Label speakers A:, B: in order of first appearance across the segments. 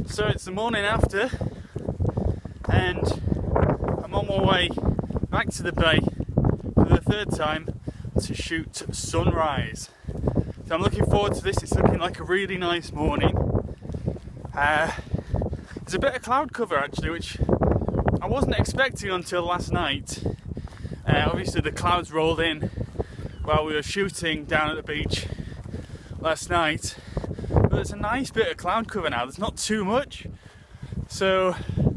A: So it's the morning after, and I'm on my way back to the bay for the third time to shoot sunrise. So I'm looking forward to this. It's looking like a really nice morning. There's a bit of cloud cover actually, which I wasn't expecting until last night. Obviously the clouds rolled in while we were shooting down at the beach last night. But there's a nice bit of cloud cover now. There's not too much. So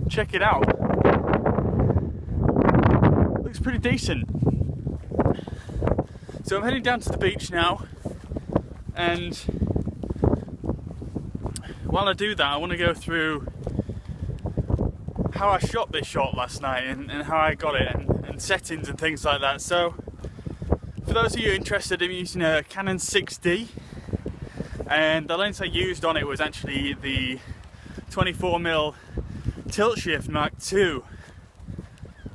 A: check it out. Looks pretty decent. So I'm heading down to the beach now, and while I do that I want to go through how I shot this shot last night and how I got it and settings and things like that. So for those of you interested, I'm using a Canon 6D, and the lens I used on it was actually the 24mm tilt shift Mark II,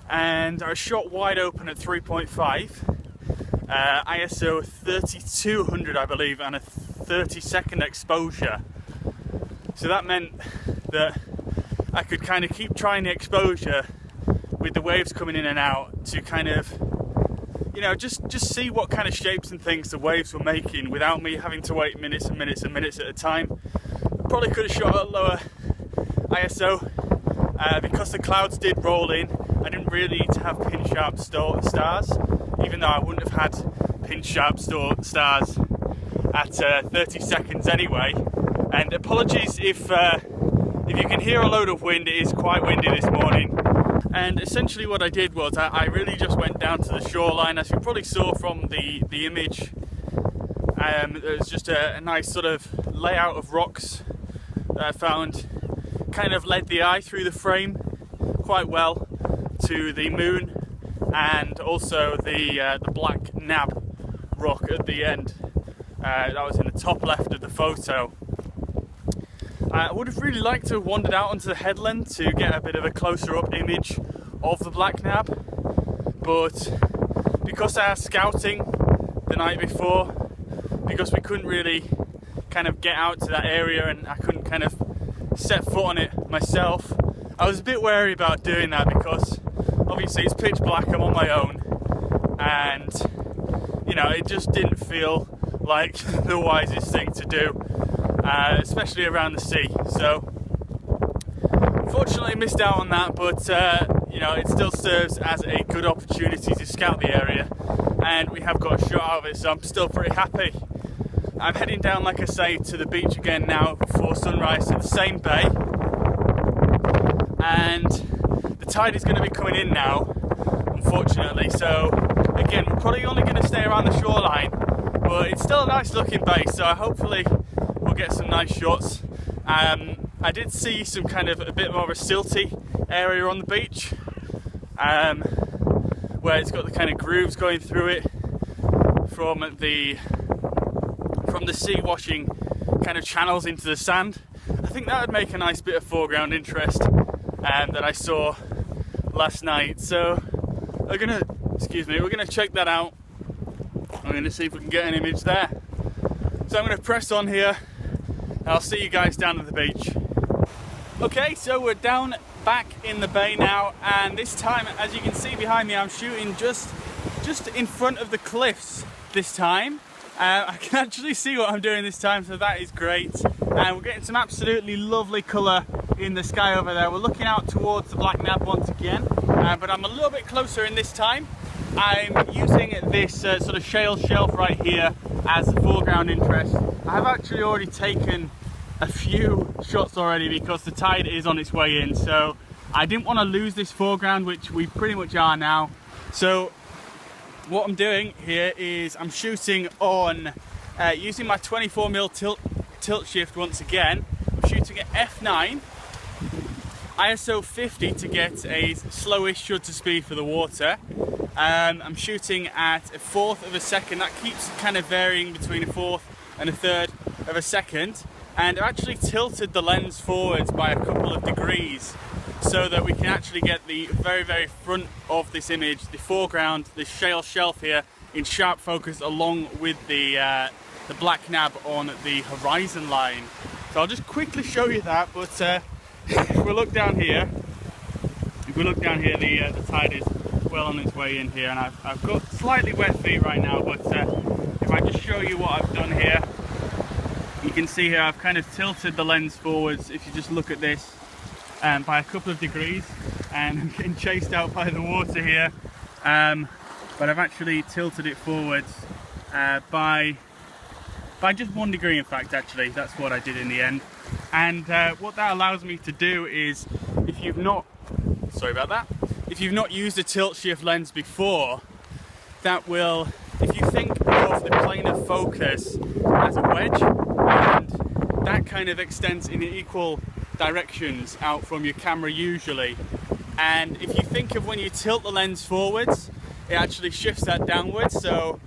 A: and I shot wide open at 3.5, ISO 3200 I believe, and a 30-second exposure. So that meant that I could kind of keep trying the exposure with the waves coming in and out to kind of, you know, just see what kind of shapes and things the waves were making without me having to wait minutes and minutes and minutes at a time. Probably could have shot at lower ISO. Because the clouds did roll in, I didn't really need to have pin sharp stars, even though I wouldn't have had pin sharp stars at 30 seconds anyway. And apologies if you can hear a load of wind. It is quite windy this morning. And essentially what I did was I really just went down to the shoreline. As you probably saw from the image, there's just a nice sort of layout of rocks that I found kind of led the eye through the frame quite well to the moon, and also the black nab rock at the end. That was in the top left of the photo. I would have really liked to have wandered out onto the headland to get a bit of a closer up image of the black nab, but because I was scouting the night before, because we couldn't really kind of get out to that area and I couldn't kind of set foot on it myself, I was a bit wary about doing that because obviously it's pitch black, I'm on my own, and you know, it just didn't feel like the wisest thing to do, especially around the sea. So unfortunately missed out on that, but you know, it still serves as a good opportunity to scout the area, and we have got a shot out of it, so I'm still pretty happy. I'm heading down, like I say, to the beach again now before sunrise to the same bay, and the tide is going to be coming in now, unfortunately. So again, we're probably only going to stay around the shoreline, but it's still a nice looking bay, so hopefully we'll get some nice shots. I did see some kind of a bit more of a silty area on the beach, where it's got the kind of grooves going through it from the sea washing kind of channels into the sand. I think that would make a nice bit of foreground interest that I saw last night. So we're gonna check that out. I'm gonna see if we can get an image there. So I'm gonna press on here, and I'll see you guys down at the beach. Okay, so we're down back in the bay now, and this time, as you can see behind me, I'm shooting just in front of the cliffs this time. I can actually see what I'm doing this time, so that is great. And we're getting some absolutely lovely colour in the sky over there. We're looking out towards the black nab once again, but I'm a little bit closer in this time. I'm using this sort of shale shelf right here as the foreground interest. I have actually already taken a few shots already because the tide is on its way in, so I didn't want to lose this foreground, which we pretty much are now. So what I'm doing here is I'm shooting on using my 24mm tilt shift once again. I'm shooting at f9, ISO 50 to get a slowish shutter speed for the water. I'm shooting at 1/4 of a second. That keeps kind of varying between 1/4 and 1/3 of a second. And I actually tilted the lens forwards by a couple of degrees so that we can actually get the very, very front of this image, the foreground, this shale shelf here, in sharp focus along with the black nab on the horizon line. So I'll just quickly show you that, but if we look down here, the tide is well on its way in here, and I've got slightly wet feet right now, but if I just show you what I've done here, you can see here I've kind of tilted the lens forwards, if you just look at this, by a couple of degrees, and I'm getting chased out by the water here, but I've actually tilted it forwards by just 1 degree. In fact, actually, that's what I did in the end. And what that allows me to do is, if you've not used a tilt shift lens before, that will, if you think of the plane of focus as a wedge, and that kind of extends in equal directions out from your camera usually, and if you think of when you tilt the lens forwards, it actually shifts that downwards, so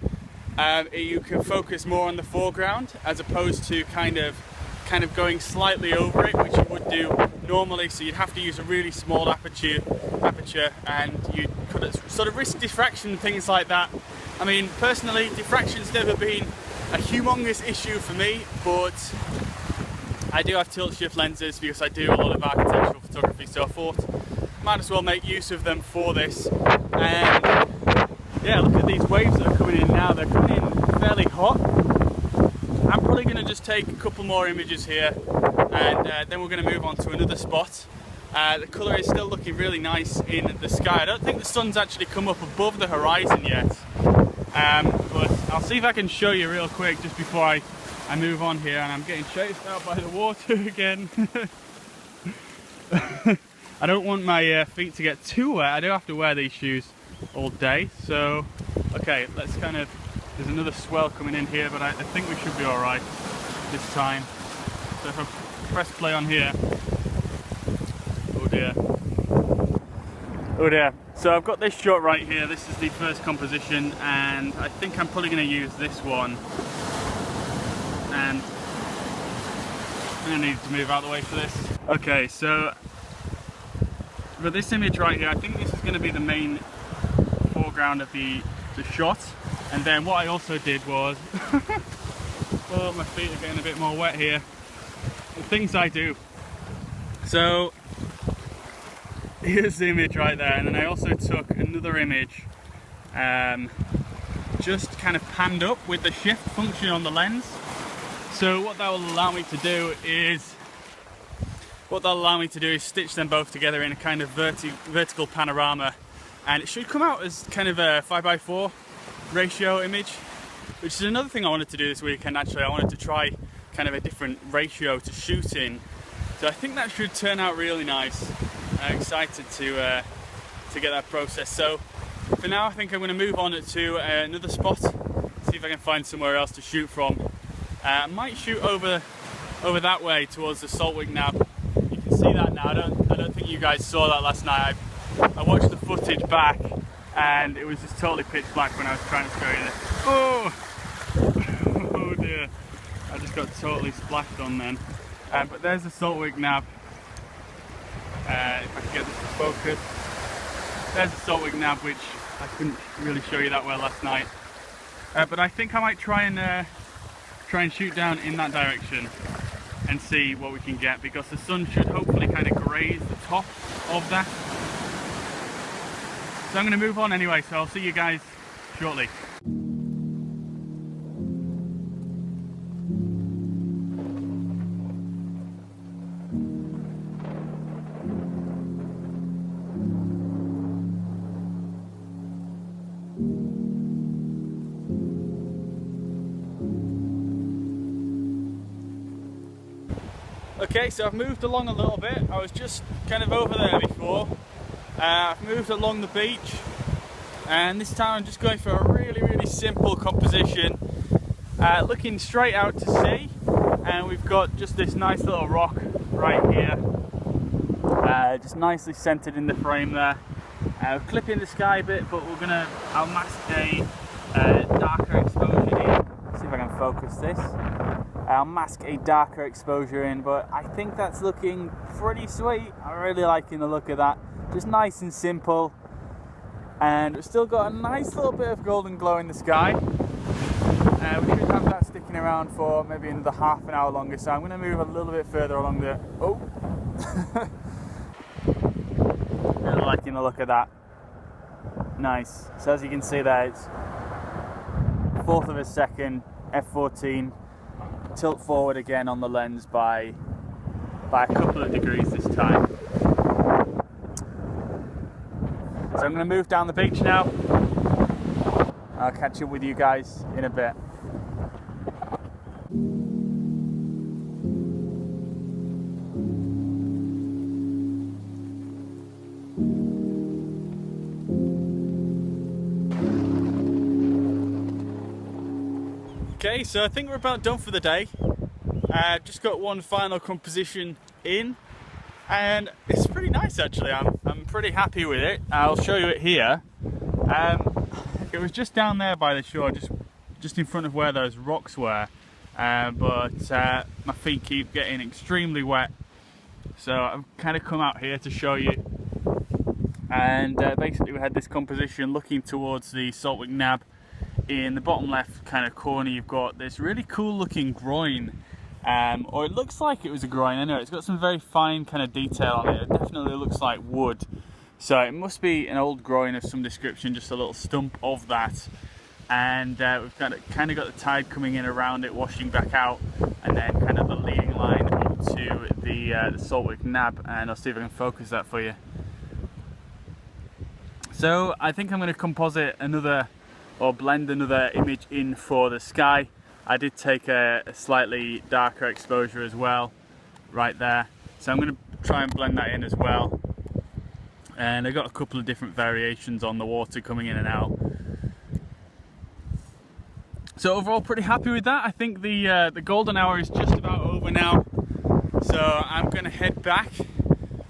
A: you can focus more on the foreground as opposed to kind of going slightly over it, which you would do normally. So you'd have to use a really small aperture, and you could sort of risk diffraction and things like that. I mean, personally, diffraction's never been a humongous issue for me, but I do have tilt shift lenses because I do a lot of architectural photography, so I thought might as well make use of them for this. And yeah, look at these waves that are coming in now. They're coming in fairly hot. I'm probably going to just take a couple more images here, and then we're going to move on to another spot. The colour is still looking really nice in the sky. I don't think the sun's actually come up above the horizon yet, but I'll see if I can show you real quick just before I move on here. And I'm getting chased out by the water again. I don't want my feet to get too wet. I do have to wear these shoes all day, so okay, let's kind of, there's another swell coming in here, but I think we should be all right this time. So if I press play on here, oh dear, so I've got this shot right here. This is the first composition, and I think I'm probably going to use this one, and I'm going to need to move out of the way for this. Okay, so for this image right here, I think this is going to be the main foreground of the shot. And then what I also did was oh, my feet are getting a bit more wet here. The things I do. So here's the image right there, and then I also took another image, just kind of panned up with the shift function on the lens. So what that will allow me to do is stitch them both together in a kind of vertical panorama, and it should come out as kind of a 5:4 ratio image, which is another thing I wanted to do this weekend. Actually, I wanted to try kind of a different ratio to shoot in, so I think that should turn out really nice. I'm excited to get that process. So for now, I think I'm going to move on to another spot, see if I can find somewhere else to shoot from. I might shoot over that way towards the Saltwick Nab. You can see that now. I don't think you guys saw that last night. I watched the footage back, and it was just totally pitch black when I was trying to show you this. Oh dear, I just got totally splashed on then. But there's the Saltwick Nab. If I can get this to focus. There's the Saltwick Nab, which I couldn't really show you that well last night. But I think I might try and shoot down in that direction and see what we can get, because the sun should hopefully kind of graze the top of that. So I'm going to move on anyway, so I'll see you guys shortly. Okay, so I've moved along a little bit. I was just kind of over there before. I've moved along the beach, and this time I'm just going for a really simple composition, looking straight out to sea, and we've got just this nice little rock right here, just nicely centered in the frame there. Clipping the sky a bit, but I'll mask a darker exposure in. Let's see if I can focus this. I'll mask a darker exposure in, but I think that's looking pretty sweet. I'm really liking the look of that. Just nice and simple, and we've still got a nice little bit of golden glow in the sky. We should have that sticking sitting around for maybe another half an hour longer, so I'm going to move a little bit further along the... Oh! Really liking the look of that. Nice. So as you can see there, it's 1/4 of a second, f14, tilt forward again on the lens by a couple of degrees this time. So I'm going to move down the beach now. I'll catch up with you guys in a bit. Okay, so I think we're about done for the day. Just got one final composition in, and it's pretty nice actually. I'm pretty happy with it. I'll show you it here. It was just down there by the shore, just in front of where those rocks were, but my feet keep getting extremely wet, so I've kind of come out here to show you. And basically we had this composition looking towards the Saltwick Nab. In the bottom left kind of corner you've got this really cool looking groin, or it looks like it was a groin anyway. It's got some very fine kind of detail on it. It definitely looks like wood, so it must be an old groin of some description, just a little stump of that. And we've kind of got the tide coming in around it, washing back out, and then kind of the leading line up to the Saltwick Nab, and I'll see if I can focus that for you. So I think I'm going to composite another, or blend another image in for the sky. I did take a slightly darker exposure as well, right there. So I'm going to try and blend that in as well. And I got a couple of different variations on the water coming in and out. So overall, pretty happy with that. I think the golden hour is just about over now. So I'm going to head back,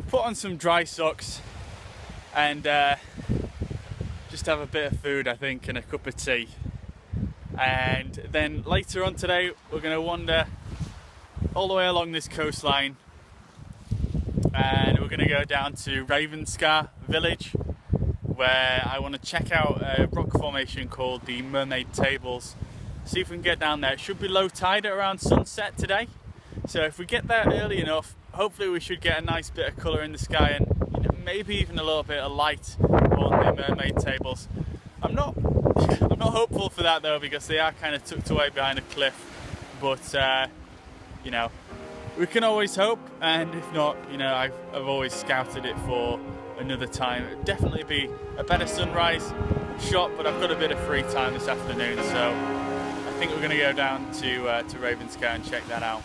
A: put on some dry socks, and just have a bit of food, I think, and a cup of tea. And then later on today we're going to wander all the way along this coastline, and we're going to go down to Ravenscar village, where I want to check out a rock formation called the Mermaid Tables. See if we can get down there. It should be low tide at around sunset today, so if we get there early enough, hopefully we should get a nice bit of colour in the sky, and maybe even a little bit of light on the Mermaid Tables. I'm not hopeful for that though, because they are kind of tucked away behind a cliff, but you know, we can always hope. And if not, you know, I've always scouted it for another time. It'd definitely be a better sunrise shot, but I've got a bit of free time this afternoon, so I think we're going to go down to Ravenscar and check that out.